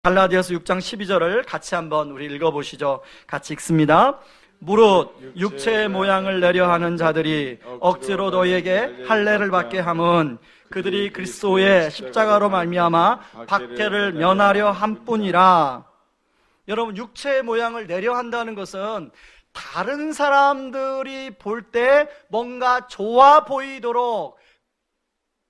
갈라디아서 6장 12절을 같이 한번 우리 읽어보시죠. 같이 읽습니다. 무릇 육체의 모양을 내려 하는 자들이 억지로 너희에게 할례를 받게 함은 그들이 그리스도의 십자가로 말미암아 박해를 면하려 함뿐이라. 여러분, 육체의 모양을 내려 한다는 것은 다른 사람들이 볼 때 뭔가 좋아 보이도록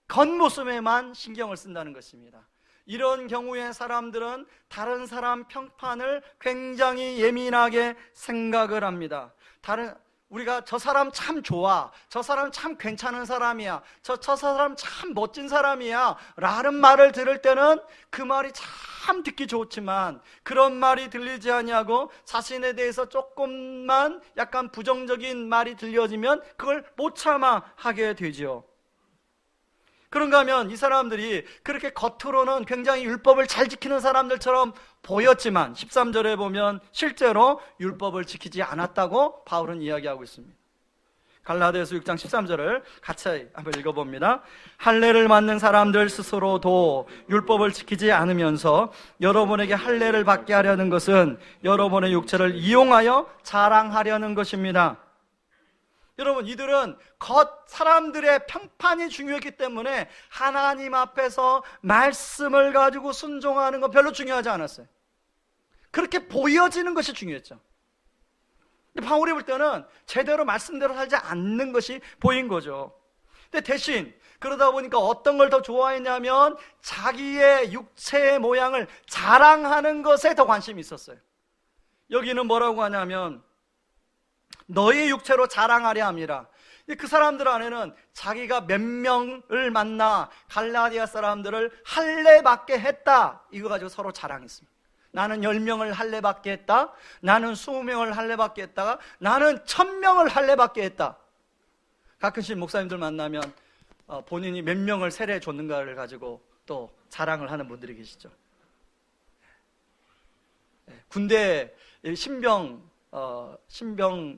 겉모습에만 신경을 쓴다는 것입니다. 이런 경우에 사람들은 다른 사람 평판을 굉장히 예민하게 생각을 합니다. 우리가 저 사람 참 좋아, 저 사람 참 괜찮은 사람이야, 저 사람 참 멋진 사람이야 라는 말을 들을 때는 그 말이 참 듣기 좋지만 그런 말이 들리지 아니하고 자신에 대해서 조금만 약간 부정적인 말이 들려지면 그걸 못 참아 하게 되죠. 그런가 하면 이 사람들이 그렇게 겉으로는 굉장히 율법을 잘 지키는 사람들처럼 보였지만 13절에 보면 실제로 율법을 지키지 않았다고 바울은 이야기하고 있습니다. 갈라디아서 6장 13절을 같이 한번 읽어봅니다. 할례를 받는 사람들 스스로도 율법을 지키지 않으면서 여러분에게 할례를 받게 하려는 것은 여러분의 육체를 이용하여 자랑하려는 것입니다. 여러분, 이들은 겉 사람들의 평판이 중요했기 때문에 하나님 앞에서 말씀을 가지고 순종하는 건 별로 중요하지 않았어요. 그렇게 보여지는 것이 중요했죠. 근데 바울이 볼 때는 제대로 말씀대로 살지 않는 것이 보인 거죠. 근데 대신 그러다 보니까 어떤 걸 더 좋아했냐면 자기의 육체의 모양을 자랑하는 것에 더 관심이 있었어요. 여기는 뭐라고 하냐면 너의 육체로 자랑하려 함이라. 그 사람들 안에는 자기가 몇 명을 만나 갈라디아 사람들을 할례 받게 했다, 이거 가지고 서로 자랑했습니다. 나는 10명을 할례 받게 했다, 나는 20명을 할례 받게 했다가 나는 1000명을 할례 받게 했다. 가끔씩 목사님들 만나면 본인이 몇 명을 세례 줬는가를 가지고 또 자랑을 하는 분들이 계시죠. 군대 신병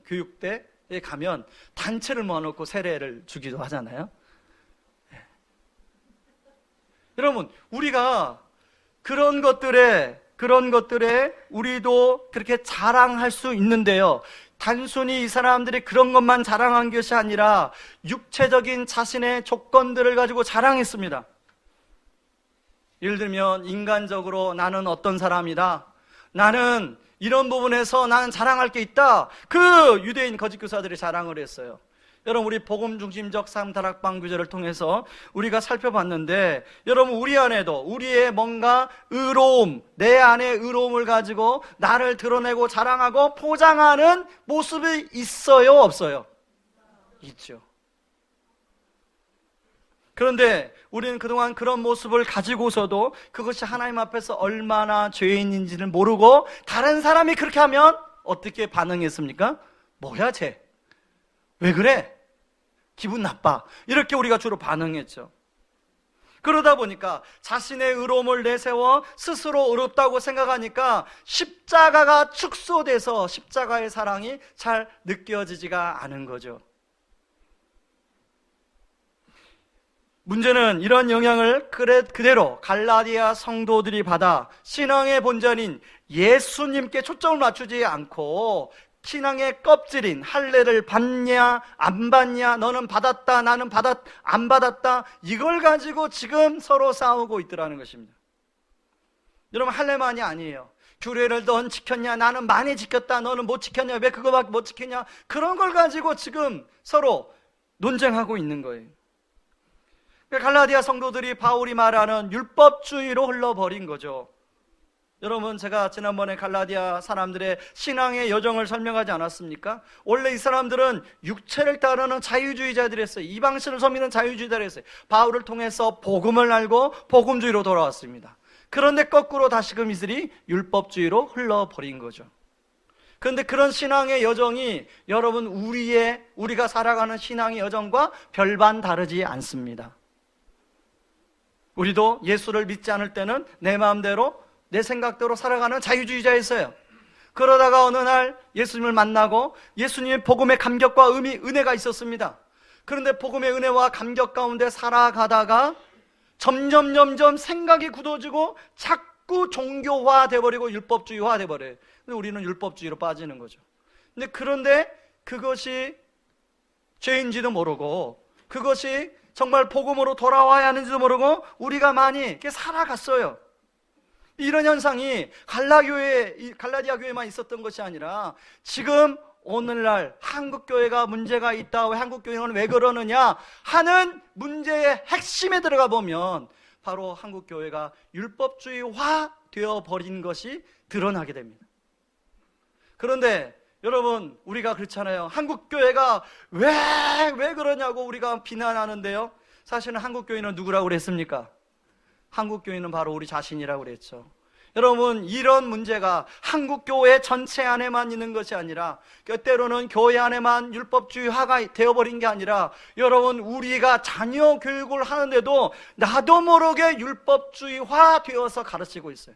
교육대에 가면 단체를 모아놓고 세례를 주기도 하잖아요. 여러분, 우리가 그런 것들에 우리도 그렇게 자랑할 수 있는데요, 단순히 이 사람들이 그런 것만 자랑한 것이 아니라 육체적인 자신의 조건들을 가지고 자랑했습니다. 예를 들면 인간적으로 나는 어떤 사람이다, 나는 이런 부분에서 나는 자랑할 게 있다, 그 유대인 거짓 교사들이 자랑을 했어요. 여러분, 우리 복음 중심적 삶 다락방 규제를 통해서 우리가 살펴봤는데, 여러분, 우리 안에도 우리의 뭔가 의로움, 내 안의 의로움을 가지고 나를 드러내고 자랑하고 포장하는 모습이 있어요, 없어요? 있죠. 그런데 우리는 그동안 그런 모습을 가지고서도 그것이 하나님 앞에서 얼마나 죄인인지를 모르고 다른 사람이 그렇게 하면 어떻게 반응했습니까? 뭐야 쟤? 왜 그래? 기분 나빠. 이렇게 우리가 주로 반응했죠. 그러다 보니까 자신의 의로움을 내세워 스스로 의롭다고 생각하니까 십자가가 축소돼서 십자가의 사랑이 잘 느껴지지가 않은 거죠. 문제는 이런 영향을 그대로 갈라디아 성도들이 받아 신앙의 본전인 예수님께 초점을 맞추지 않고 신앙의 껍질인 할례를 받냐 안 받냐, 너는 받았다 나는 안 받았다, 이걸 가지고 지금 서로 싸우고 있더라는 것입니다. 여러분, 할례만이 아니에요. 규례를 넌 지켰냐, 나는 많이 지켰다, 너는 못 지켰냐, 왜 그거밖에 못 지켰냐, 그런 걸 가지고 지금 서로 논쟁하고 있는 거예요. 갈라디아 성도들이 바울이 말하는 율법주의로 흘러버린 거죠. 여러분, 제가 지난번에 갈라디아 사람들의 신앙의 여정을 설명하지 않았습니까? 원래 이 사람들은 육체를 따르는 자유주의자들이었어요. 이방신을 섬기는 자유주의자들이었어요. 바울을 통해서 복음을 알고 복음주의로 돌아왔습니다. 그런데 거꾸로 다시금 이들이 율법주의로 흘러버린 거죠. 그런데 그런 신앙의 여정이 여러분, 우리가 살아가는 신앙의 여정과 별반 다르지 않습니다. 우리도 예수를 믿지 않을 때는 내 마음대로 내 생각대로 살아가는 자유주의자였어요. 그러다가 어느 날 예수님을 만나고 예수님의 복음의 감격과 은혜가 있었습니다. 그런데 복음의 은혜와 감격 가운데 살아가다가 점점 생각이 굳어지고 자꾸 자꾸 종교화 돼버리고 율법주의화 돼버려요. 근데 우리는 율법주의로 빠지는 거죠. 그런데 그것이 죄인지도 모르고 그것이 정말 복음으로 돌아와야 하는지도 모르고 우리가 많이 이렇게 살아갔어요. 이런 현상이 갈라디아 교회만 있었던 것이 아니라 지금 오늘날 한국교회가 문제가 있다, 왜 한국교회는 왜 그러느냐 하는 문제의 핵심에 들어가 보면 바로 한국교회가 율법주의화 되어버린 것이 드러나게 됩니다. 그런데 여러분, 우리가 그렇잖아요. 한국교회가 왜 그러냐고 우리가 비난하는데요, 사실은 한국교회는 누구라고 그랬습니까? 한국교회는 바로 우리 자신이라고 그랬죠. 여러분, 이런 문제가 한국교회 전체 안에만 있는 것이 아니라 때로는 교회 안에만 율법주의화가 되어버린 게 아니라 여러분, 우리가 자녀 교육을 하는데도 나도 모르게 율법주의화 되어서 가르치고 있어요.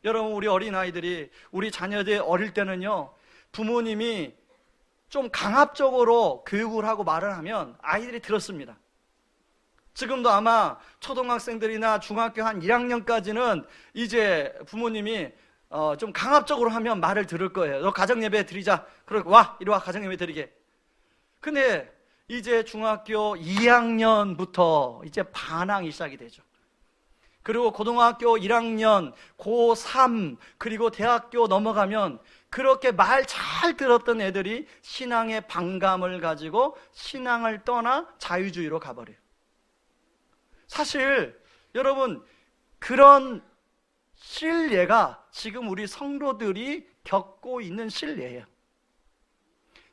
여러분, 우리 어린아이들이, 우리 자녀들이 어릴 때는요, 부모님이 좀 강압적으로 교육을 하고 말을 하면 아이들이 들었습니다. 지금도 아마 초등학생들이나 중학교 한 1학년까지는 이제 부모님이 좀 강압적으로 하면 말을 들을 거예요. 너 가정예배 드리자. 그러고 와, 이리 와, 가정예배 드리게. 근데 이제 중학교 2학년부터 이제 반항이 시작이 되죠. 그리고 고등학교 1학년, 고3, 그리고 대학교 넘어가면 그렇게 말 잘 들었던 애들이 신앙의 반감을 가지고 신앙을 떠나 자유주의로 가버려요. 사실 여러분, 그런 실례가 지금 우리 성도들이 겪고 있는 실례예요.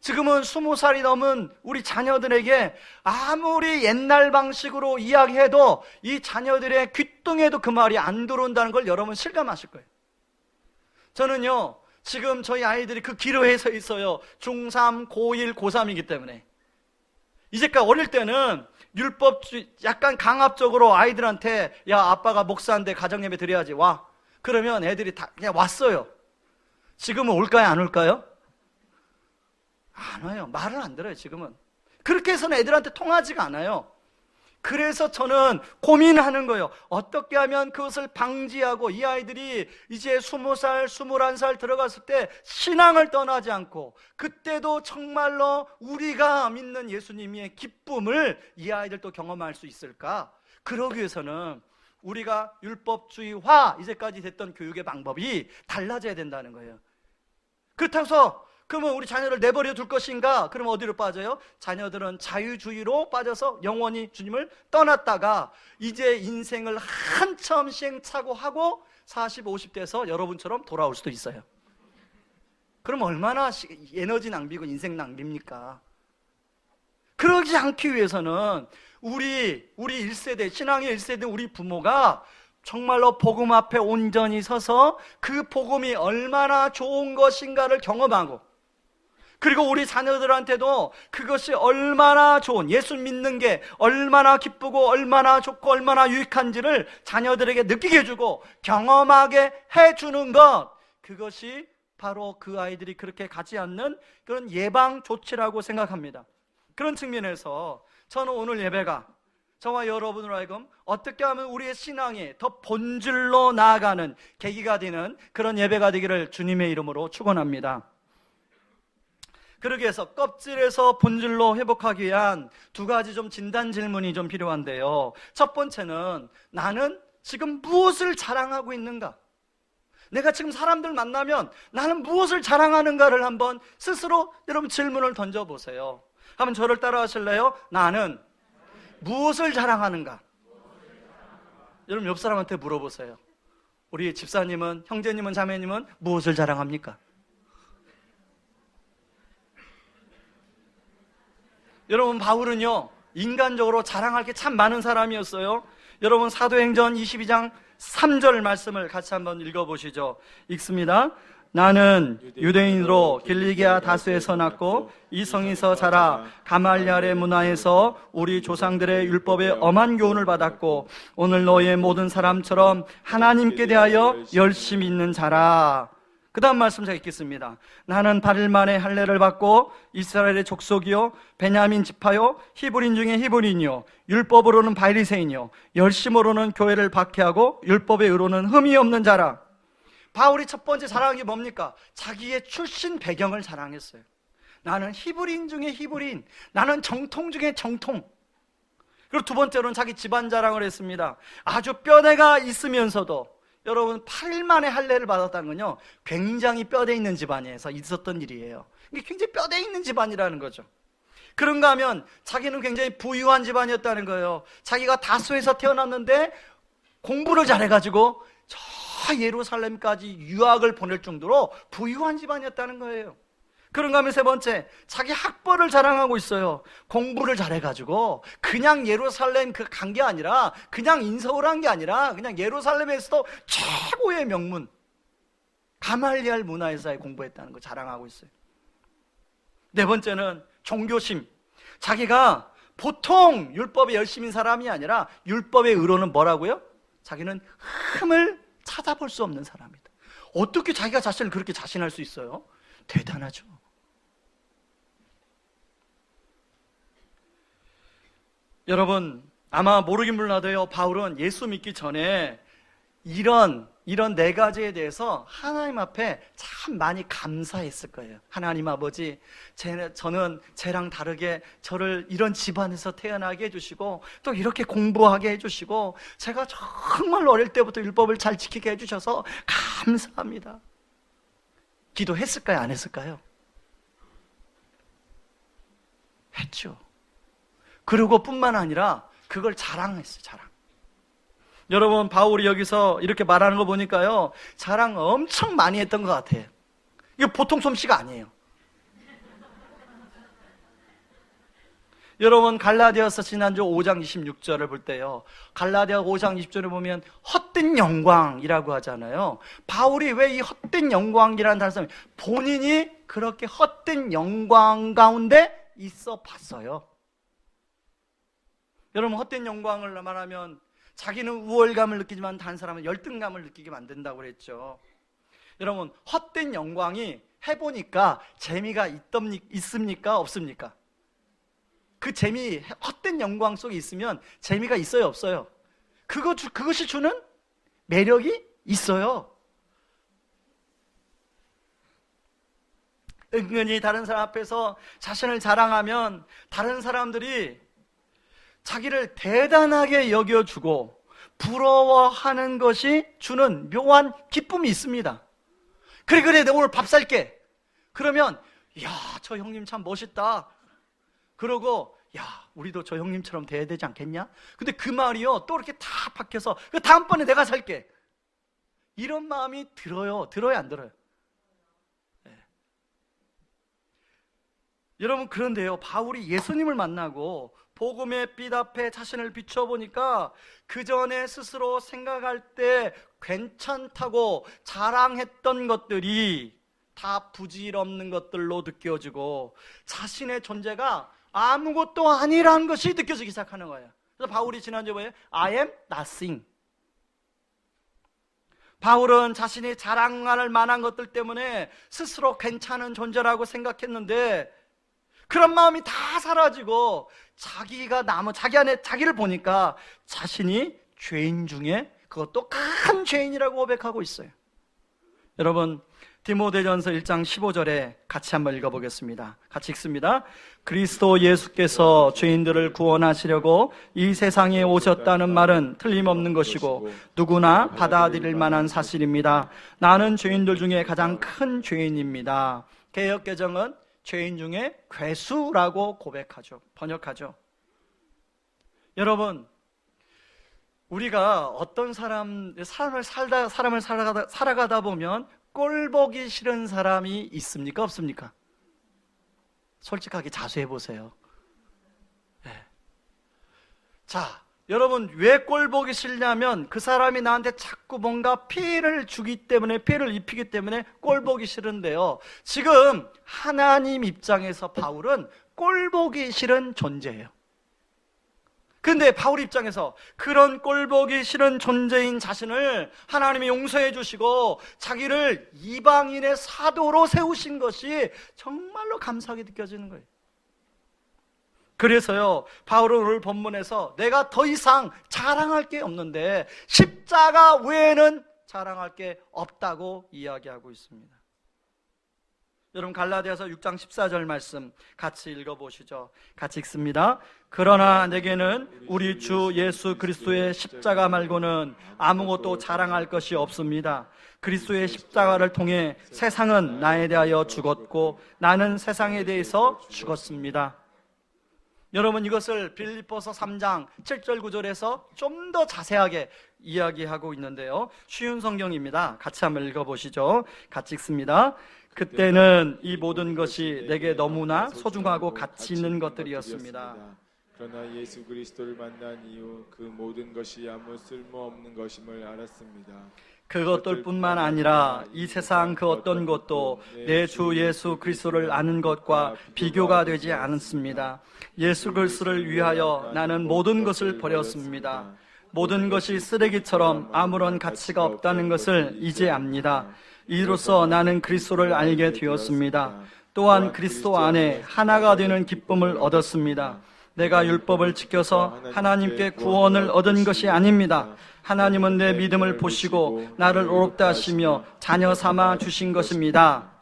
지금은 20살이 넘은 우리 자녀들에게 아무리 옛날 방식으로 이야기해도 이 자녀들의 귓등에도 그 말이 안 들어온다는 걸 여러분 실감하실 거예요. 저는요, 지금 저희 아이들이 그 기로에 서 있어요. 중3, 고1, 고3이기 때문에. 이제까지 어릴 때는 율법주의, 약간 강압적으로 아이들한테 야, 아빠가 목사인데 가정예배 드려야지, 와. 그러면 애들이 다 그냥 왔어요. 지금은 올까요, 안 올까요? 안 와요. 말을 안 들어요, 지금은. 그렇게 해서는 애들한테 통하지가 않아요. 그래서 저는 고민하는 거예요. 어떻게 하면 그것을 방지하고 이 아이들이 이제 20살, 21살 들어갔을 때 신앙을 떠나지 않고 그때도 정말로 우리가 믿는 예수님의 기쁨을 이 아이들도 경험할 수 있을까? 그러기 위해서는 우리가 율법주의화 이제까지 됐던 교육의 방법이 달라져야 된다는 거예요. 그렇다고 해서 그러면 우리 자녀를 내버려 둘 것인가? 그럼 어디로 빠져요? 자녀들은 자유주의로 빠져서 영원히 주님을 떠났다가 이제 인생을 한참 시행착오하고 40, 50대에서 여러분처럼 돌아올 수도 있어요. 그럼 얼마나 에너지 낭비고 인생 낭비입니까? 그러지 않기 위해서는 우리 1세대, 신앙의 1세대 우리 부모가 정말로 복음 앞에 온전히 서서 그 복음이 얼마나 좋은 것인가를 경험하고, 그리고 우리 자녀들한테도 그것이 얼마나 좋은, 예수 믿는 게 얼마나 기쁘고 얼마나 좋고 얼마나 유익한지를 자녀들에게 느끼게 해주고 경험하게 해주는 것, 그것이 바로 그 아이들이 그렇게 가지 않는 그런 예방 조치라고 생각합니다. 그런 측면에서 저는 오늘 예배가 저와 여러분으로 하여금 어떻게 하면 우리의 신앙이 더 본질로 나아가는 계기가 되는 그런 예배가 되기를 주님의 이름으로 축원합니다. 그러기 위해서 껍질에서 본질로 회복하기 위한 두 가지 좀 진단 질문이 좀 필요한데요. 첫 번째는 나는 지금 무엇을 자랑하고 있는가? 내가 지금 사람들 만나면 나는 무엇을 자랑하는가를 한번 스스로 여러분 질문을 던져보세요. 한번 저를 따라 하실래요? 나는 무엇을 자랑하는가? 여러분 옆 사람한테 물어보세요. 우리 집사님은, 형제님은, 자매님은 무엇을 자랑합니까? 여러분 바울은요 인간적으로 자랑할 게 참 많은 사람이었어요. 여러분 사도행전 22장 3절 말씀을 같이 한번 읽어보시죠. 읽습니다. 나는 유대인으로 길리기아 다수에서 낳고 이성에서 자라 가말리알의 문화에서 우리 조상들의 율법에 엄한 교훈을 받았고 오늘 너의 모든 사람처럼 하나님께 대하여 열심히 있는 자라. 그 다음 말씀 제가 읽겠습니다. 나는 8일 만에 할례를 받고 이스라엘의 족속이요 베냐민 지파요 히브리인 중에 히브리인이요 율법으로는 바리새인이요 열심으로는 교회를 박해하고 율법의 의로는 흠이 없는 자라. 바울이 첫 번째 자랑한 게 뭡니까? 자기의 출신 배경을 자랑했어요. 나는 히브리인 중에 히브리인, 나는 정통 중에 정통. 그리고 두 번째로는 자기 집안 자랑을 했습니다. 아주 뼈대가 있으면서도, 여러분 8일 만에 할례를 받았다는 건요 굉장히 뼈대 있는 집안에서 있었던 일이에요. 이게 굉장히 뼈대 있는 집안이라는 거죠. 그런가 하면 자기는 굉장히 부유한 집안이었다는 거예요. 자기가 다소에서 태어났는데 공부를 잘해가지고 저 예루살렘까지 유학을 보낼 정도로 부유한 집안이었다는 거예요. 그런가 하면 세 번째, 자기 학벌을 자랑하고 있어요. 공부를 잘해가지고 그냥 예루살렘 간 게 아니라, 그냥 인서울 한 게 아니라 그냥 예루살렘에서도 최고의 명문 가말리알 문화에서 공부했다는 거 자랑하고 있어요. 네 번째는 종교심. 자기가 보통 율법에 열심인 사람이 아니라 율법의 의로는 뭐라고요? 자기는 흠을 찾아볼 수 없는 사람이다. 어떻게 자기가 자신을 그렇게 자신할 수 있어요? 대단하죠. 여러분 아마 모르긴 몰라도요, 바울은 예수 믿기 전에 이런 네 가지에 대해서 하나님 앞에 참 많이 감사했을 거예요. 하나님 아버지, 저는 쟤랑 다르게 저를 이런 집안에서 태어나게 해주시고 또 이렇게 공부하게 해주시고 제가 정말 어릴 때부터 율법을 잘 지키게 해주셔서 감사합니다. 기도했을까요? 안 했을까요? 했죠. 그리고 뿐만 아니라 그걸 자랑했어요. 자랑. 여러분 바울이 여기서 이렇게 말하는 거 보니까요 자랑 엄청 많이 했던 것 같아요. 이게 보통 솜씨가 아니에요. 여러분 갈라디아서 지난주 5장 26절을 볼 때요, 갈라디아 5장 20절을 보면 헛된 영광이라고 하잖아요. 바울이 왜 이 헛된 영광이라는 단어를 쓰면 본인이 그렇게 헛된 영광 가운데 있어 봤어요. 여러분 헛된 영광을 말하면 자기는 우월감을 느끼지만 다른 사람은 열등감을 느끼게 만든다고 그랬죠. 여러분 헛된 영광이 해보니까 재미가 있습니까? 없습니까? 그 재미, 헛된 영광 속에 있으면 재미가 있어요? 없어요? 그것이 주는 매력이 있어요. 은근히 다른 사람 앞에서 자신을 자랑하면 다른 사람들이 자기를 대단하게 여겨주고 부러워하는 것이 주는 묘한 기쁨이 있습니다. 그래 내가 오늘 밥 살게. 그러면 야, 저 형님 참 멋있다. 그러고 야, 우리도 저 형님처럼 돼야 되지 않겠냐? 근데 그 말이요 또 이렇게 다 박혀서 다음번에 내가 살게. 이런 마음이 들어요? 들어요? 안 들어요? 네. 여러분 그런데요, 바울이 예수님을 만나고 복음의 빛 앞에 자신을 비춰보니까 그 전에 스스로 생각할 때 괜찮다고 자랑했던 것들이 다 부질없는 것들로 느껴지고 자신의 존재가 아무것도 아니라는 것이 느껴지기 시작하는 거예요. 그래서 바울이 지난주에 뭐예요? I am nothing. 바울은 자신이 자랑할 만한 것들 때문에 스스로 괜찮은 존재라고 생각했는데 그런 마음이 다 사라지고 자기 안에 자기를 보니까 자신이 죄인 중에 그것도 큰 죄인이라고 고백하고 있어요. 여러분 디모데전서 1장 15절에 같이 한번 읽어보겠습니다. 같이 읽습니다. 그리스도 예수께서 죄인들을 구원하시려고 이 세상에 오셨다는 말은 틀림없는 것이고 누구나 받아들일 만한 사실입니다. 나는 죄인들 중에 가장 큰 죄인입니다. 개역개정은 죄인 중에 괴수라고 고백하죠. 번역하죠. 여러분 우리가 어떤 사람을 살아가다 보면 꼴 보기 싫은 사람이 있습니까? 없습니까? 솔직하게 자수해 보세요. 네. 자, 여러분 왜 꼴 보기 싫냐면 그 사람이 나한테 자꾸 뭔가 피해를 주기 때문에, 피해를 입히기 때문에 꼴 보기 싫은데요, 지금 하나님 입장에서 바울은 꼴 보기 싫은 존재예요. 근데 바울 입장에서 그런 꼴보기 싫은 존재인 자신을 하나님이 용서해 주시고 자기를 이방인의 사도로 세우신 것이 정말로 감사하게 느껴지는 거예요. 그래서요, 바울은 오늘 본문에서 내가 더 이상 자랑할 게 없는데 십자가 외에는 자랑할 게 없다고 이야기하고 있습니다. 여러분, 갈라디아서 6장 14절 말씀 같이 읽어보시죠. 같이 읽습니다. 그러나 내게는 우리 주 예수 그리스도의 십자가 말고는 아무것도 자랑할 것이 없습니다. 그리스도의 십자가를 통해 세상은 나에 대하여 죽었고 나는 세상에 대해서 죽었습니다. 여러분, 이것을 빌립보서 3장 7절 9절에서 좀 더 자세하게 이야기하고 있는데요, 쉬운 성경입니다. 같이 한번 읽어보시죠. 같이 읽습니다. 그때는 이 모든 것이 내게 너무나 소중하고 가치 있는 것들이었습니다. 그러나 예수 그리스도를 만난 이후 그 모든 것이 아무 쓸모없는 것임을 알았습니다. 그것들뿐만 아니라 이 세상 그 어떤 것도 내 주 예수 그리스도를 아는 것과 비교가 되지 않습니다. 예수 그리스도를 위하여 나는 모든 것을 버렸습니다. 모든 것이 쓰레기처럼 아무런 가치가 없다는 것을 이제 압니다. 이로써 나는 그리스도를 알게 되었습니다. 또한 그리스도 안에 하나가 되는 기쁨을 얻었습니다. 내가 율법을 지켜서 하나님께 구원을 얻은 것이 아닙니다. 하나님은 내 믿음을 보시고 나를 의롭다 하시며 자녀 삼아 주신 것입니다.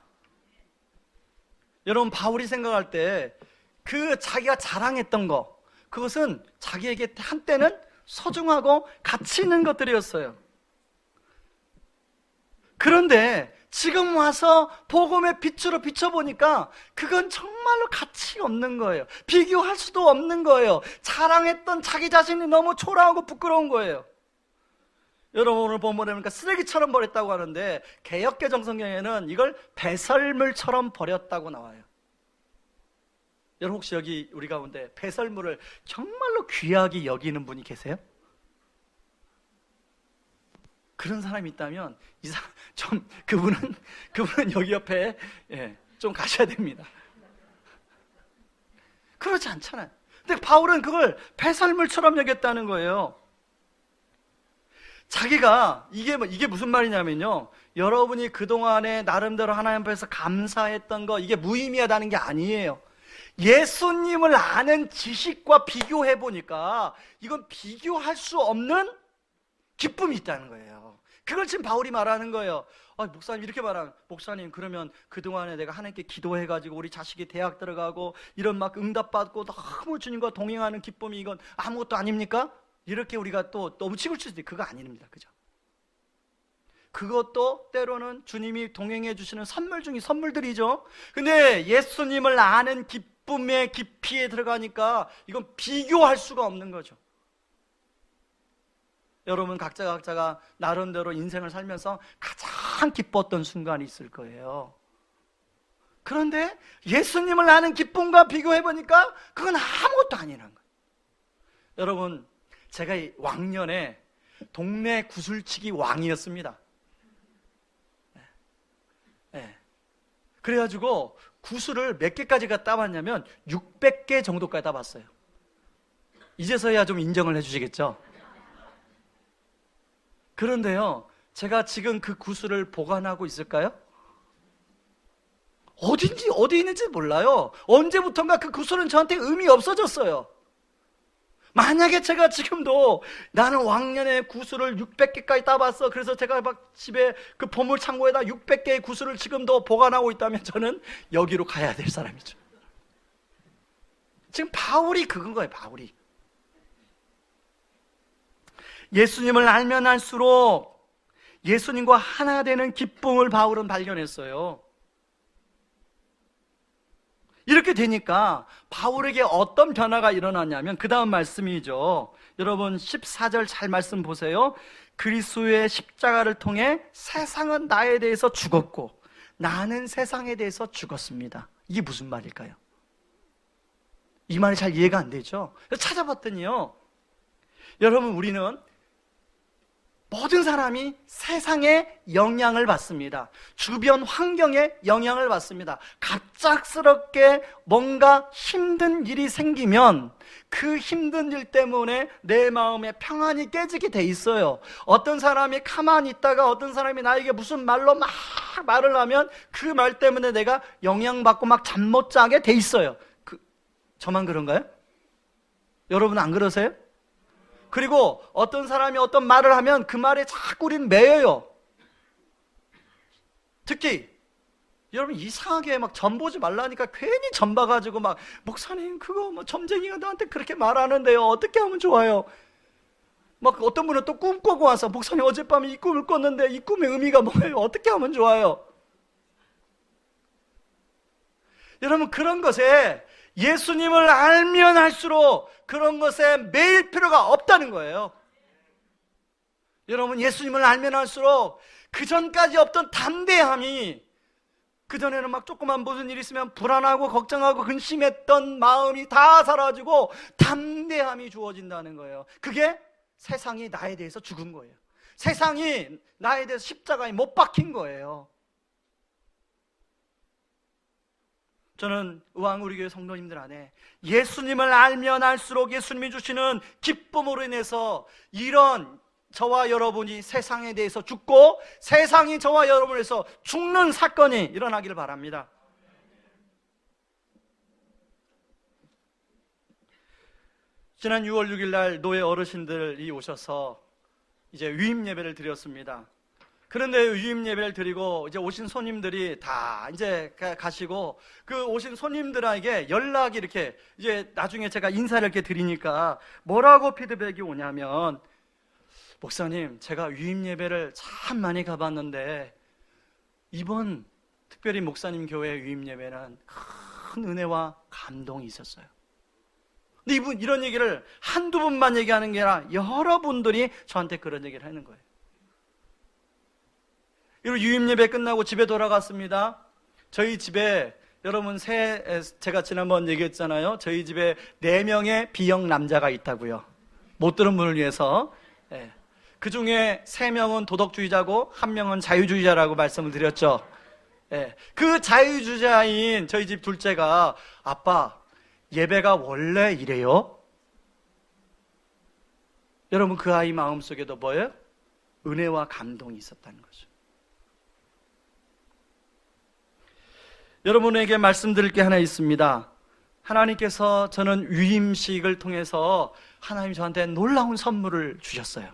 여러분, 바울이 생각할 때 그 자기가 자랑했던 것, 그것은 자기에게 한때는 소중하고 가치 있는 것들이었어요. 그런데 지금 와서 복음의 빛으로 비춰보니까 그건 정말로 가치 없는 거예요. 비교할 수도 없는 거예요. 자랑했던 자기 자신이 너무 초라하고 부끄러운 거예요. 여러분, 오늘 본문에 보니까 쓰레기처럼 버렸다고 하는데 개역개정 성경에는 이걸 배설물처럼 버렸다고 나와요. 여러분, 혹시 여기 우리 가운데 배설물을 정말로 귀하게 여기는 분이 계세요? 그런 사람이 있다면 그분은 여기 옆에 좀 가셔야 됩니다. 그렇지 않잖아요. 근데 바울은 그걸 배설물처럼 여겼다는 거예요. 자기가 이게 무슨 말이냐면요, 여러분이 그동안에 나름대로 하나님 앞에서 감사했던 거, 이게 무의미하다는 게 아니에요. 예수님을 아는 지식과 비교해 보니까 이건 비교할 수 없는 기쁨이 있다는 거예요. 그걸 지금 바울이 말하는 거예요. 목사님 이렇게 말하면, 목사님 그러면 그동안에 내가 하나님께 기도해가지고 우리 자식이 대학 들어가고 이런 막 응답받고 너무 주님과 동행하는 기쁨이 이건 아무것도 아닙니까? 이렇게 우리가 또 너무 치부칠 수도 있어요. 그거 아닙니다. 그죠? 그것도 때로는 주님이 동행해 주시는 선물 중에 선물들이죠. 근데 예수님을 아는 기쁨의 깊이에 들어가니까 이건 비교할 수가 없는 거죠. 여러분, 각자가 나름대로 인생을 살면서 가장 기뻤던 순간이 있을 거예요. 그런데 예수님을 아는 기쁨과 비교해보니까 그건 아무것도 아니라는 거예요. 여러분, 제가 왕년에 동네 구슬치기 왕이었습니다. 그래가지고 구슬을 몇 개까지 따봤냐면 600개 정도까지 따봤어요. 이제서야 좀 인정을 해주시겠죠? 그런데요, 제가 지금 그 구슬을 보관하고 있을까요? 어디 있는지 몰라요. 언제부턴가 그 구슬은 저한테 의미 없어졌어요. 만약에 제가 지금도 나는 왕년에 구슬을 600개까지 따봤어, 그래서 제가 막 집에 그 보물 창고에다 600개의 구슬을 지금도 보관하고 있다면 저는 여기로 가야 될 사람이죠. 지금 바울이 그건 거예요. 바울이 예수님을 알면 알수록 예수님과 하나 되는 기쁨을 바울은 발견했어요. 이렇게 되니까 바울에게 어떤 변화가 일어났냐면 그 다음 말씀이죠. 여러분 14절 잘 말씀 보세요. 그리스도의 십자가를 통해 세상은 나에 대해서 죽었고 나는 세상에 대해서 죽었습니다. 이게 무슨 말일까요? 이 말이 잘 이해가 안 되죠. 찾아봤더니요, 여러분, 우리는 모든 사람이 세상의 영향을 받습니다. 주변 환경에 영향을 받습니다. 갑작스럽게 뭔가 힘든 일이 생기면 그 힘든 일 때문에 내 마음에 평안이 깨지게 돼 있어요. 어떤 사람이 가만히 있다가 어떤 사람이 나에게 무슨 말로 막 말을 하면 그 말 때문에 내가 영향받고 막 잠 못 자게 돼 있어요. 저만 그런가요? 여러분 안 그러세요? 그리고 어떤 사람이 어떤 말을 하면 그 말에 자꾸 우리는 매여요. 특히 여러분 이상하게 막 점 보지 말라니까 괜히 점 봐가지고 막 목사님 그거 뭐 점쟁이가 너한테 그렇게 말하는데요 어떻게 하면 좋아요? 막 어떤 분은 또 꿈 꾸고 와서 목사님 어젯밤에 이 꿈을 꿨는데 이 꿈의 의미가 뭐예요? 어떻게 하면 좋아요? 여러분 그런 것에 예수님을 알면 알수록 그런 것에 매일 필요가 없다는 거예요. 여러분 예수님을 알면 알수록 그 전까지 없던 담대함이, 그전에는 막 조그만 무슨 일이 있으면 불안하고 걱정하고 근심했던 마음이 다 사라지고 담대함이 주어진다는 거예요. 그게 세상이 나에 대해서 죽은 거예요. 세상이 나에 대해서 십자가에 못 박힌 거예요. 저는 의왕 우리 교회 성도님들 안에 예수님을 알면 알수록 예수님이 주시는 기쁨으로 인해서 이런 저와 여러분이 세상에 대해서 죽고 세상이 저와 여러분을 위해서 죽는 사건이 일어나기를 바랍니다. 지난 6월 6일 날 노예 어르신들이 오셔서 이제 위임 예배를 드렸습니다. 그런데 위임 예배를 드리고 이제 오신 손님들이 다 이제 가시고 그 오신 손님들에게 연락이 이렇게 이제 나중에 제가 인사를 이렇게 드리니까 뭐라고 피드백이 오냐면, 목사님 제가 위임 예배를 참 많이 가봤는데 이번 특별히 목사님 교회 위임 예배는 큰 은혜와 감동이 있었어요. 근데 이분 이런 얘기를 한두 분만 얘기하는 게 아니라 여러분들이 저한테 그런 얘기를 하는 거예요. 그리고 유임 예배 끝나고 집에 돌아갔습니다. 저희 집에 여러분 제가 지난번 얘기했잖아요. 저희 집에 4명의 B형 남자가 있다고요. 못 들은 분을 위해서. 그 중에 3명은 도덕주의자고 1명은 자유주의자라고 말씀을 드렸죠. 그 자유주의자인 저희 집 둘째가, 아빠 예배가 원래 이래요? 여러분 그 아이 마음속에도 뭐예요? 은혜와 감동이 있었다는 거죠. 여러분에게 말씀드릴 게 하나 있습니다. 하나님께서 저는 위임식을 통해서 하나님이 저한테 놀라운 선물을 주셨어요.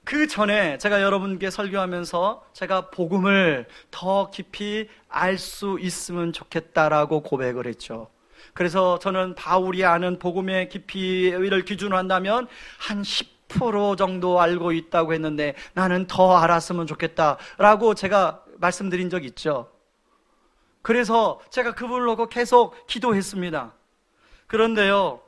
그 전에 제가 여러분께 설교하면서 제가 복음을 더 깊이 알 수 있으면 좋겠다라고 고백을 했죠. 그래서 저는 바울이 아는 복음의 깊이를 기준으로 한다면 한 10% 정도 알고 있다고 했는데 나는 더 알았으면 좋겠다라고 제가 말씀드린 적 있죠. 그래서 제가 그분을 놓고 계속 기도했습니다. 그런데요,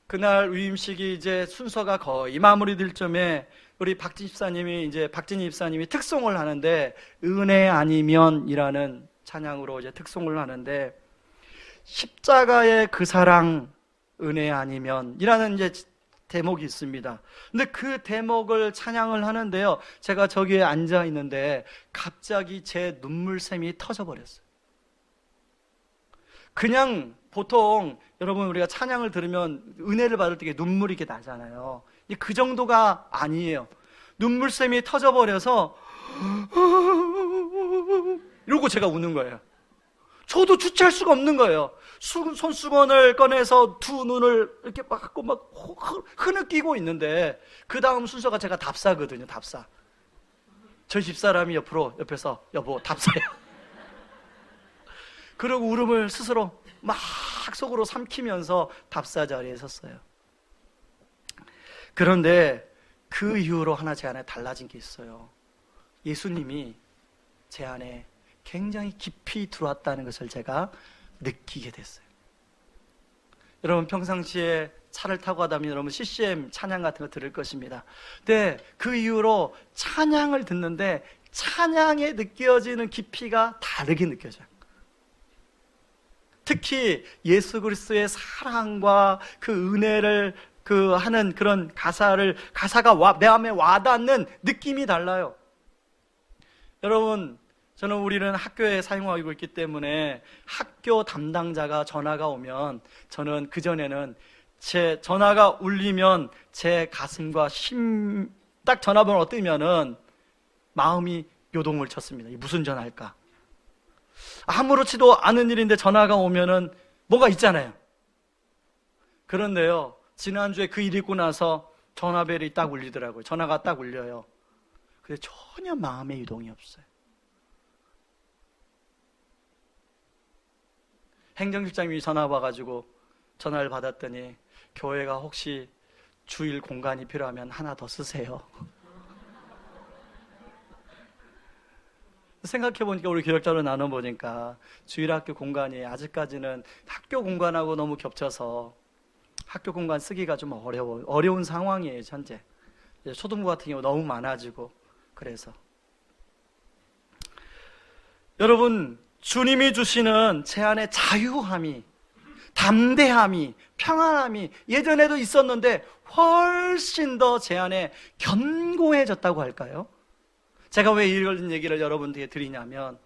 그날 위임식이 이제 순서가 거의 마무리될 점에 우리 박진희 집사님이 특송을 하는데, 은혜 아니면이라는 찬양으로 이제 특송을 하는데, 십자가의 그 사랑 은혜 아니면이라는 이제 대목이 있습니다. 근데 그 대목을 찬양을 하는데요, 제가 저기에 앉아 있는데 갑자기 제 눈물샘이 터져버렸어요. 그냥 보통 여러분 우리가 찬양을 들으면 은혜를 받을 때 눈물이 이렇게 나잖아요. 그 정도가 아니에요. 눈물샘이 터져버려서 이러고 제가 우는 거예요. 저도 주체할 수가 없는 거예요. 손수건을 꺼내서 두 눈을 이렇게 막 흐느끼고 있는데, 그 다음 순서가 제가 답사거든요. 답사. 저희 집사람이 옆에서 여보 답사야. 그러고 울음을 스스로 막 속으로 삼키면서 답사 자리에 섰어요. 그런데 그 이후로 하나 제 안에 달라진 게 있어요. 예수님이 제 안에 굉장히 깊이 들어왔다는 것을 제가 느끼게 됐어요. 여러분 평상시에 차를 타고 가다면 여러분 CCM 찬양 같은 거 들을 것입니다. 근데 그 이후로 찬양을 듣는데 찬양에 느껴지는 깊이가 다르게 느껴져요. 특히 예수 그리스도의 사랑과 그 은혜를 그 하는 그런 가사가 내 마음에 와닿는 느낌이 달라요. 여러분, 우리는 학교에 사용하고 있기 때문에 학교 담당자가 전화가 오면 저는 그전에는 제 전화가 울리면 제 가슴과 딱 전화번호 뜨면은 마음이 요동을 쳤습니다. 무슨 전화일까? 아무렇지도 않은 일인데 전화가 오면은 뭐가 있잖아요. 그런데요, 지난주에 그 일이 있고 나서 전화벨이 딱 울리더라고요. 전화가 딱 울려요. 근데 전혀 마음의 유동이 없어요. 행정실장님이 전화 와가지고 전화를 받았더니 교회가 혹시 주일 공간이 필요하면 하나 더 쓰세요. 생각해보니까 우리 교역자로 나눠보니까 주일학교 공간이 아직까지는 학교 공간하고 너무 겹쳐서 학교 공간 쓰기가 좀 어려운 상황이에요. 현재 초등부 같은 경우 너무 많아지고. 그래서 여러분, 주님이 주시는 제 안에 자유함이, 담대함이, 평안함이 예전에도 있었는데 훨씬 더 제 안에 견고해졌다고 할까요? 제가 왜 이런 얘기를 여러분들에게 드리냐면,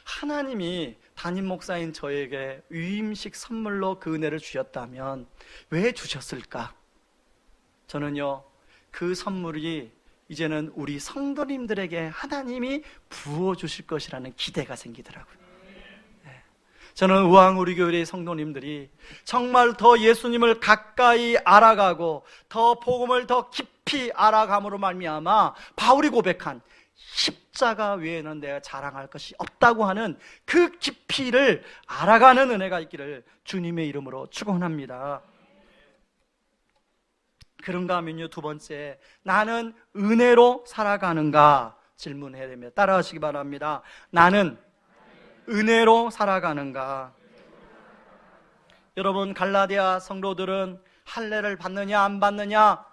하나님이 담임 목사인 저에게 위임식 선물로 그 은혜를 주셨다면 왜 주셨을까? 저는요, 그 선물이 이제는 우리 성도님들에게 하나님이 부어주실 것이라는 기대가 생기더라고요. 저는 우리 교회의 성도님들이 정말 더 예수님을 가까이 알아가고 더 복음을 더 깊이 알아감으로 말미암아 바울이 고백한 십자가 외에는 내가 자랑할 것이 없다고 하는 그 깊이를 알아가는 은혜가 있기를 주님의 이름으로 축원합니다. 그런가 하면요, 두 번째, 나는 은혜로 살아가는가 질문해야 됩니다. 따라하시기 바랍니다. 나는 은혜로 살아가는가? 여러분, 갈라디아 성도들은 할례를 받느냐 안 받느냐,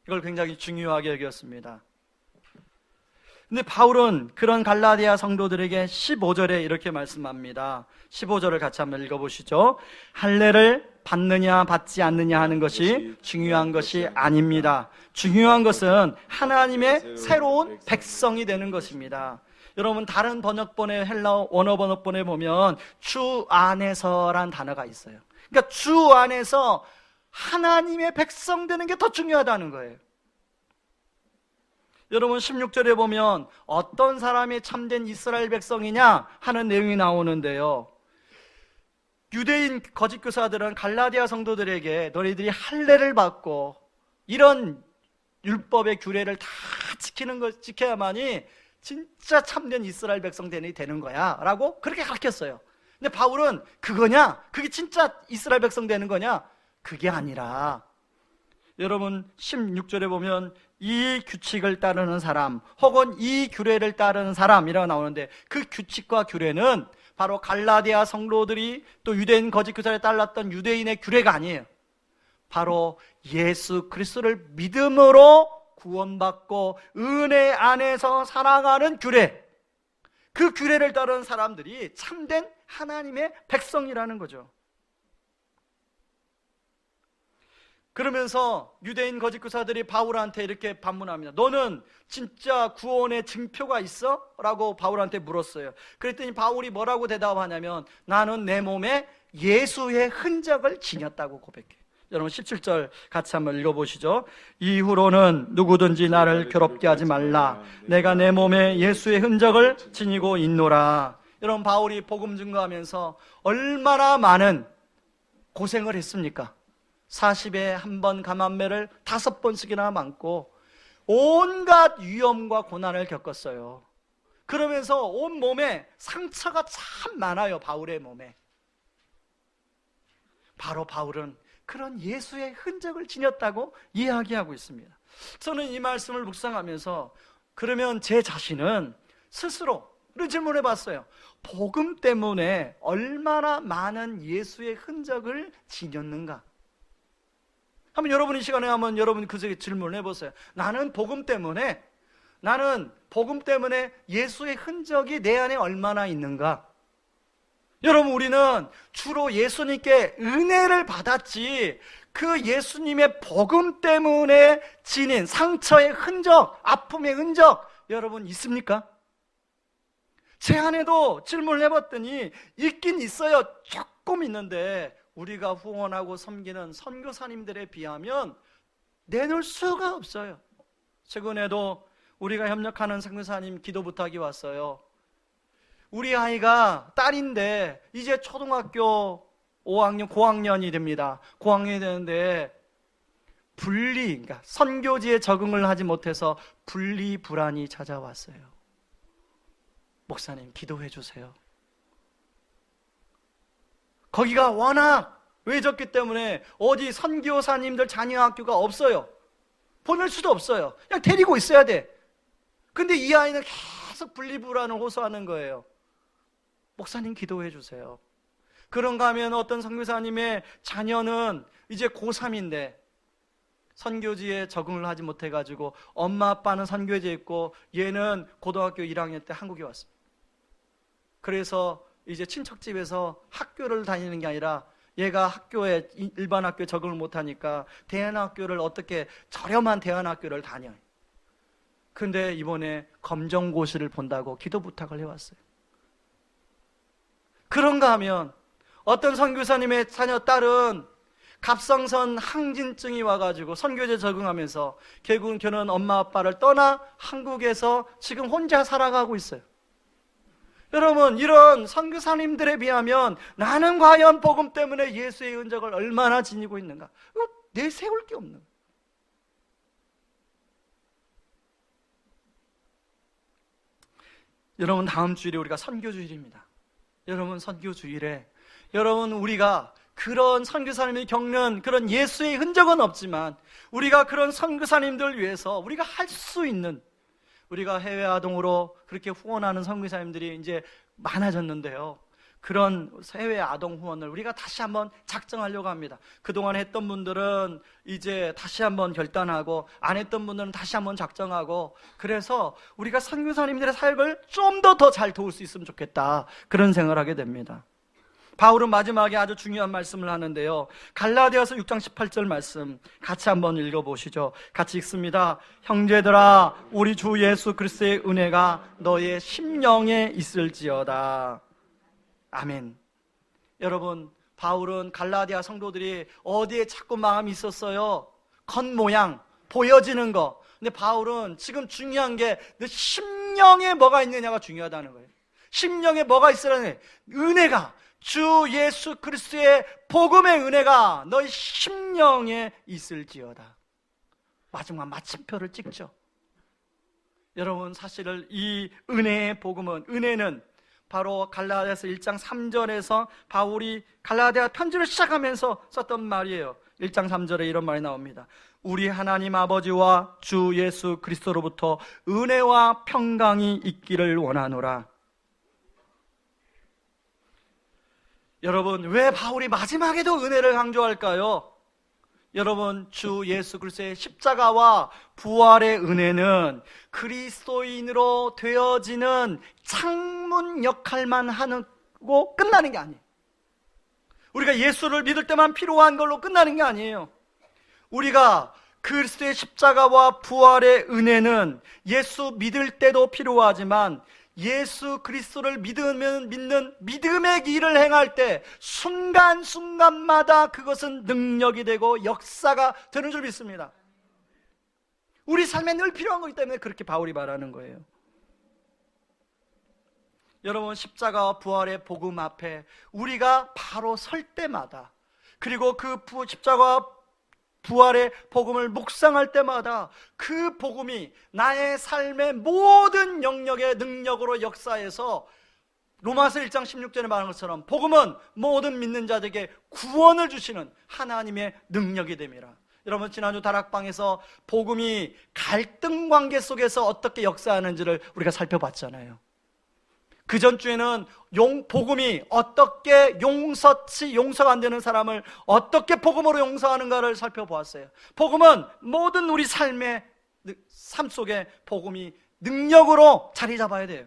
이걸 굉장히 중요하게 여겼습니다. 근데 바울은 그런 갈라디아 성도들에게 15절에 이렇게 말씀합니다. 15절을 같이 한번 읽어보시죠. 할례를 받느냐 받지 않느냐 하는 것이 중요한 것이 아닙니다. 중요한 것은 하나님의 새로운 백성이 되는 것입니다. 여러분, 다른 번역본의 헬라어 원어 번역본에 보면 주 안에서란 단어가 있어요. 그러니까 주 안에서 하나님의 백성 되는 게 더 중요하다는 거예요. 여러분, 16절에 보면 어떤 사람이 참된 이스라엘 백성이냐 하는 내용이 나오는데요, 유대인 거짓 교사들은 갈라디아 성도들에게 너희들이 할례를 받고 이런 율법의 규례를 다 지켜야만이 진짜 참된 이스라엘 백성 되는 거야 라고 그렇게 가르쳤어요. 근데 바울은 그거냐? 그게 진짜 이스라엘 백성 되는 거냐? 그게 아니라, 여러분 16절에 보면 이 규칙을 따르는 사람 혹은 이 규례를 따르는 사람이라고 나오는데, 그 규칙과 규례는 바로 갈라디아 성도들이 또 유대인 거짓 교사에 따랐던 유대인의 규례가 아니에요. 바로 예수 그리스도를 믿음으로 구원받고 은혜 안에서 살아가는 규례, 그 규례를 따르는 사람들이 참된 하나님의 백성이라는 거죠. 그러면서 유대인 거짓 교사들이 바울한테 이렇게 반문합니다. 너는 진짜 구원의 증표가 있어? 라고 바울한테 물었어요. 그랬더니 바울이 뭐라고 대답하냐면, 나는 내 몸에 예수의 흔적을 지녔다고 고백해요. 여러분 17절 같이 한번 읽어보시죠. 이후로는 누구든지 나를 괴롭게 하지 말라. 내가 내 몸에 예수의 흔적을 지니고 있노라. 여러분, 바울이 복음 증거하면서 얼마나 많은 고생을 했습니까? 40에 한 번 감암매를 5번씩이나 맞고 온갖 위험과 고난을 겪었어요. 그러면서 온 몸에 상처가 참 많아요. 바울의 몸에. 바로 바울은 그런 예수의 흔적을 지녔다고 이야기하고 있습니다. 저는 이 말씀을 묵상하면서 그러면 제 자신은 스스로를 질문해 봤어요. 복음 때문에 얼마나 많은 예수의 흔적을 지녔는가? 한번 여러분 이 시간에 한번 여러분 그 질문을 해보세요. 나는 복음 때문에 예수의 흔적이 내 안에 얼마나 있는가? 여러분, 우리는 주로 예수님께 은혜를 받았지 그 예수님의 복음 때문에 지닌 상처의 흔적, 아픔의 흔적 여러분 있습니까? 제 안에도 질문을 해봤더니 있긴 있어요. 조금 있는데 우리가 후원하고 섬기는 선교사님들에 비하면 내놓을 수가 없어요. 최근에도 우리가 협력하는 선교사님 기도 부탁이 왔어요. 우리 아이가 딸인데 이제 초등학교 5학년, 고학년이 됩니다. 고학년이 되는데 그러니까 선교지에 적응을 하지 못해서 불안이 찾아왔어요. 목사님, 기도해 주세요. 거기가 워낙 외졌기 때문에 어디 선교사님들 자녀 학교가 없어요. 보낼 수도 없어요. 그냥 데리고 있어야 돼. 근데 이 아이는 계속 분리불안을 호소하는 거예요. 목사님, 기도해 주세요. 그런가 하면 어떤 선교사님의 자녀는 이제 고3인데 선교지에 적응을 하지 못해가지고 엄마 아빠는 선교지에 있고 얘는 고등학교 1학년 때 한국에 왔습니다. 그래서 이제 친척집에서 학교를 다니는 게 아니라 얘가 학교에 일반 학교에 적응을 못하니까 대안학교를 어떻게 저렴한 대안학교를 다녀요. 근데 이번에 검정고시를 본다고 기도 부탁을 해왔어요. 그런가 하면 어떤 선교사님의 자녀 딸은 갑상선 항진증이 와가지고 선교지에 적응하면서 결국은 걔는 엄마 아빠를 떠나 한국에서 지금 혼자 살아가고 있어요. 여러분, 이런 선교사님들에 비하면 나는 과연 복음 때문에 예수의 흔적을 얼마나 지니고 있는가? 내세울 게 없는. 여러분, 다음 주일에 우리가 선교주일입니다. 여러분, 선교주일에 여러분, 우리가 그런 선교사님이 겪는 그런 예수의 흔적은 없지만 우리가 그런 선교사님들 위해서 우리가 할 수 있는, 우리가 해외 아동으로 그렇게 후원하는 선교사님들이 이제 많아졌는데요, 그런 해외 아동 후원을 우리가 다시 한번 작정하려고 합니다. 그동안 했던 분들은 이제 다시 한번 결단하고 안 했던 분들은 다시 한번 작정하고, 그래서 우리가 선교사님들의 삶을 좀 더 잘 도울 수 있으면 좋겠다, 그런 생각을 하게 됩니다. 바울은 마지막에 아주 중요한 말씀을 하는데요, 갈라디아서 6장 18절 말씀 같이 한번 읽어보시죠. 같이 읽습니다. 형제들아, 우리 주 예수 그리스도의 은혜가 너의 심령에 있을지어다. 아멘. 여러분, 바울은 갈라디아 성도들이 어디에 자꾸 마음이 있었어요? 겉모양, 보여지는 거. 근데 바울은 지금 중요한 게 너 심령에 뭐가 있느냐가 중요하다는 거예요. 심령에 뭐가 있으라는 거예요? 은혜가, 주 예수 그리스도의 복음의 은혜가 너희 심령에 있을지어다. 마지막 마침표를 찍죠. 여러분, 사실은 이 은혜의 복음은, 은혜는 바로 갈라디아서 1장 3절에서 바울이 갈라디아 편지를 시작하면서 썼던 말이에요. 1장 3절에 이런 말이 나옵니다. 우리 하나님 아버지와 주 예수 그리스도로부터 은혜와 평강이 있기를 원하노라. 여러분, 왜 바울이 마지막에도 은혜를 강조할까요? 여러분, 주 예수 그리스도의 십자가와 부활의 은혜는 그리스도인으로 되어지는 창문 역할만 하고 끝나는 게 아니에요. 우리가 예수를 믿을 때만 필요한 걸로 끝나는 게 아니에요. 우리가 그리스도의 십자가와 부활의 은혜는 예수 믿을 때도 필요하지만 예수 그리스도를 믿는 믿음의 길을 행할 때 순간순간마다 그것은 능력이 되고 역사가 되는 줄 믿습니다. 우리 삶에 늘 필요한 거기 때문에 그렇게 바울이 말하는 거예요. 여러분, 십자가와 부활의 복음 앞에 우리가 바로 설 때마다, 그리고 그 십자가와 부활의 복음을 묵상할 때마다 그 복음이 나의 삶의 모든 영역의 능력으로 역사해서 로마서 1장 16절에 말한 것처럼 복음은 모든 믿는 자들에게 구원을 주시는 하나님의 능력이 됨이라. 여러분, 지난주 다락방에서 복음이 갈등 관계 속에서 어떻게 역사하는지를 우리가 살펴봤잖아요. 그 전주에는 복음이 어떻게 용서가 안 되는 사람을 어떻게 복음으로 용서하는가를 살펴보았어요. 복음은 모든 우리 삶 속에 복음이 능력으로 자리 잡아야 돼요.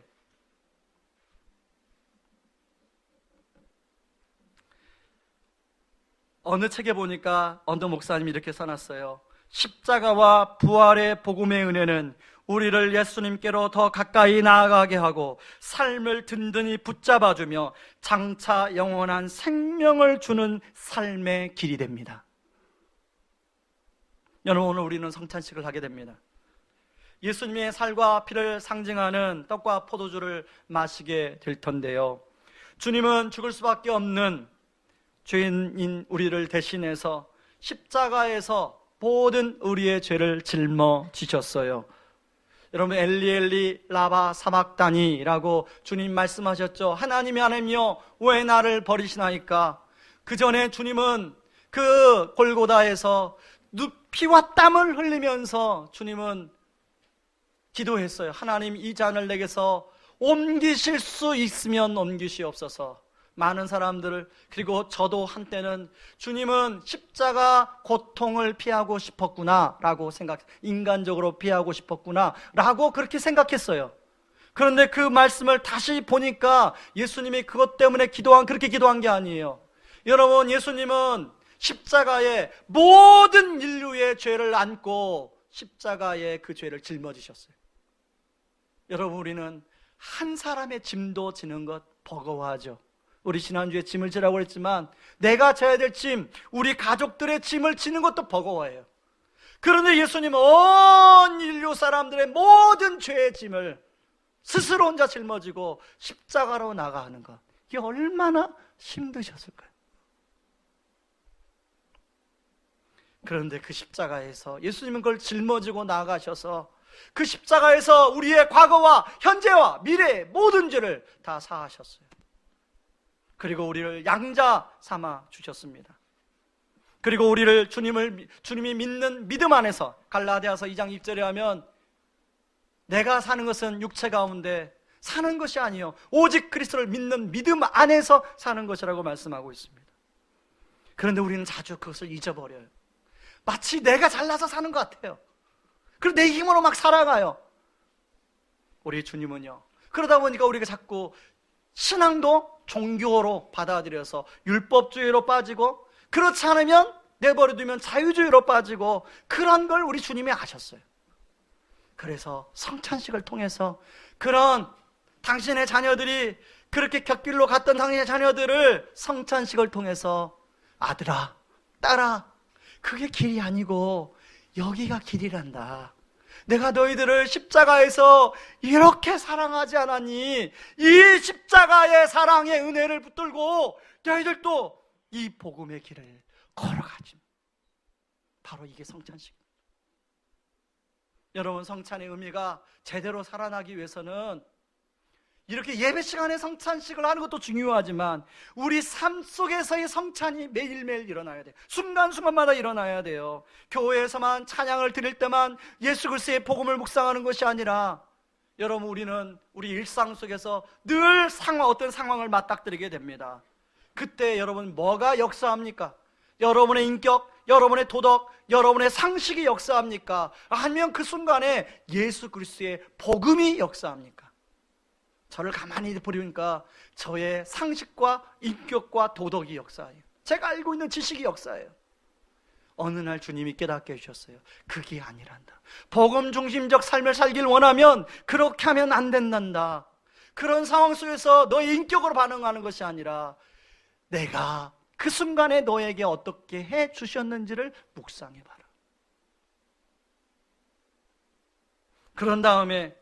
어느 책에 보니까 어느 목사님이 이렇게 써놨어요. 십자가와 부활의 복음의 은혜는 우리를 예수님께로 더 가까이 나아가게 하고 삶을 든든히 붙잡아주며 장차 영원한 생명을 주는 삶의 길이 됩니다. 여러분, 오늘 우리는 성찬식을 하게 됩니다. 예수님의 살과 피를 상징하는 떡과 포도주를 마시게 될 텐데요, 주님은 죽을 수밖에 없는 죄인인 우리를 대신해서 십자가에서 모든 우리의 죄를 짊어지셨어요. 여러분, 엘리 라바 사박다니라고 주님 말씀하셨죠. 하나님이여 왜 나를 버리시나이까? 그 전에 주님은 그 골고다에서 피와 땀을 흘리면서 주님은 기도했어요. 하나님, 이 잔을 내게서 옮기실 수 있으면 옮기시옵소서. 많은 사람들을, 그리고 저도 한때는 주님은 십자가 고통을 피하고 싶었구나 라고 인간적으로 피하고 싶었구나 라고 그렇게 생각했어요. 그런데 그 말씀을 다시 보니까 예수님이 그것 때문에 그렇게 기도한 게 아니에요. 여러분, 예수님은 십자가에 모든 인류의 죄를 안고 십자가에 그 죄를 짊어지셨어요. 여러분, 우리는 한 사람의 짐도 지는 것 버거워하죠. 우리 지난주에 짐을 지라고 했지만 내가 져야 될 짐, 우리 가족들의 짐을 지는 것도 버거워해요. 그런데 예수님은 온 인류 사람들의 모든 죄의 짐을 스스로 혼자 짊어지고 십자가로 나가는 것, 이게 얼마나 힘드셨을까요? 그런데 그 십자가에서 예수님은 그걸 짊어지고 나가셔서 그 십자가에서 우리의 과거와 현재와 미래의 모든 죄를 다 사하셨어요. 그리고 우리를 양자 삼아 주셨습니다. 그리고 우리를 주님이 믿는 믿음 안에서, 갈라디아서 2장 2절에 하면 내가 사는 것은 육체 가운데 사는 것이 아니요 오직 그리스도를 믿는 믿음 안에서 사는 것이라고 말씀하고 있습니다. 그런데 우리는 자주 그것을 잊어버려요. 마치 내가 잘나서 사는 것 같아요. 그리고 내 힘으로 막 살아가요. 우리 주님은요, 그러다 보니까 우리가 자꾸 신앙도 종교로 받아들여서 율법주의로 빠지고, 그렇지 않으면 내버려두면 자유주의로 빠지고, 그런 걸 우리 주님이 아셨어요. 그래서 성찬식을 통해서 그런 당신의 자녀들이 그렇게 곁길로 갔던 당신의 자녀들을 성찬식을 통해서 아들아, 딸아, 그게 길이 아니고 여기가 길이란다. 내가 너희들을 십자가에서 이렇게 사랑하지 않았니? 이 십자가의 사랑의 은혜를 붙들고 너희들도 이 복음의 길을 걸어가지. 바로 이게 성찬식. 여러분, 성찬의 의미가 제대로 살아나기 위해서는 이렇게 예배 시간에 성찬식을 하는 것도 중요하지만 우리 삶 속에서의 성찬이 매일매일 일어나야 돼요. 순간순간마다 일어나야 돼요. 교회에서만 찬양을 드릴 때만 예수 그리스도의 복음을 묵상하는 것이 아니라, 여러분, 우리는 우리 일상 속에서 늘 어떤 상황을 맞닥뜨리게 됩니다. 그때 여러분 뭐가 역사합니까? 여러분의 인격, 여러분의 도덕, 여러분의 상식이 역사합니까? 아니면 그 순간에 예수 그리스도의 복음이 역사합니까? 저를 가만히 보니까 저의 상식과 인격과 도덕이 역사예요. 제가 알고 있는 지식이 역사예요. 어느 날 주님이 깨닫게 해주셨어요. 그게 아니란다. 복음 중심적 삶을 살길 원하면 그렇게 하면 안 된단다. 그런 상황 속에서 너의 인격으로 반응하는 것이 아니라 내가 그 순간에 너에게 어떻게 해 주셨는지를 묵상해봐라. 그런 다음에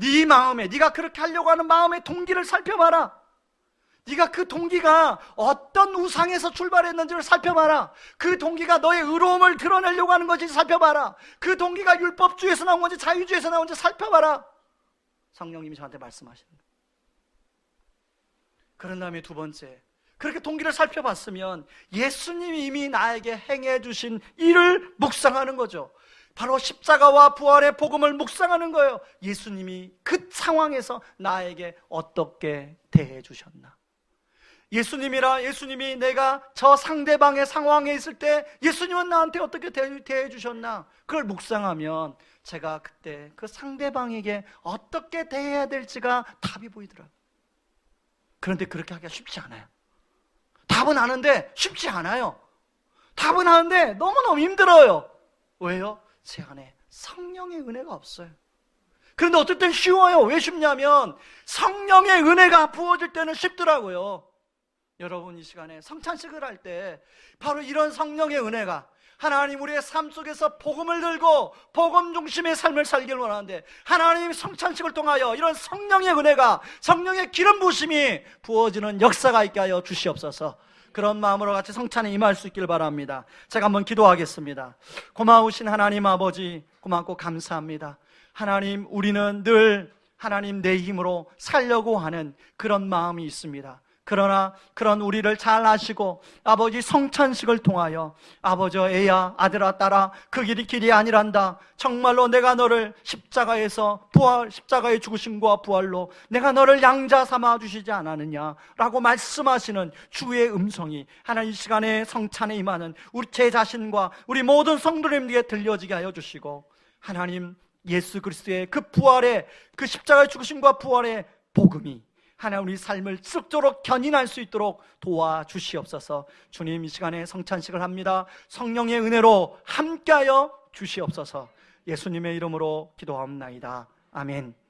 네 마음에, 네가 그렇게 하려고 하는 마음의 동기를 살펴봐라. 네가 그 동기가 어떤 우상에서 출발했는지를 살펴봐라. 그 동기가 너의 의로움을 드러내려고 하는 것인지 살펴봐라. 그 동기가 율법주의에서 나온 건지 자유주의에서 나온 건지 살펴봐라. 성령님이 저한테 말씀하시는 거예요. 그런 다음에 두 번째, 그렇게 동기를 살펴봤으면 예수님이 이미 나에게 행해 주신 일을 묵상하는 거죠. 바로 십자가와 부활의 복음을 묵상하는 거예요. 예수님이 그 상황에서 나에게 어떻게 대해 주셨나? 예수님이 내가 저 상대방의 상황에 있을 때 예수님은 나한테 어떻게 대해 주셨나? 그걸 묵상하면 제가 그때 그 상대방에게 어떻게 대해야 될지가 답이 보이더라고요. 그런데 그렇게 하기가 쉽지 않아요. 답은 아는데 쉽지 않아요. 답은 하는데 너무너무 힘들어요. 왜요? 제 안에 성령의 은혜가 없어요. 그런데 어떨 땐 쉬워요. 왜 쉽냐면 성령의 은혜가 부어질 때는 쉽더라고요. 여러분, 이 시간에 성찬식을 할 때 바로 이런 성령의 은혜가, 하나님 우리의 삶 속에서 복음을 들고 복음 중심의 삶을 살기를 원하는데, 하나님 성찬식을 통하여 이런 성령의 은혜가, 성령의 기름 부으심이 부어지는 역사가 있게 하여 주시옵소서. 그런 마음으로 같이 성찬에 임할 수 있길 바랍니다. 제가 한번 기도하겠습니다. 고마우신 하나님 아버지, 고맙고 감사합니다. 하나님, 우리는 늘 하나님 내 힘으로 살려고 하는 그런 마음이 있습니다. 그러나 그런 우리를 잘 아시고 아버지 성찬식을 통하여 아버지, 애야, 아들아, 딸아, 그 길이 아니란다. 정말로 내가 너를 십자가에서 십자가의 죽으심과 부활로 내가 너를 양자 삼아 주시지 않았느냐라고 말씀하시는 주의 음성이 하나님 이 시간에 성찬에 임하는 우리 제 자신과 우리 모든 성도님들에게 들려지게 하여 주시고, 하나님 예수 그리스도의 그 부활의, 그 십자가의 죽으심과 부활의 복음이 하나님 우리 삶을 썩도록 견인할 수 있도록 도와주시옵소서. 주님, 이 시간에 성찬식을 합니다. 성령의 은혜로 함께하여 주시옵소서. 예수님의 이름으로 기도하옵나이다. 아멘.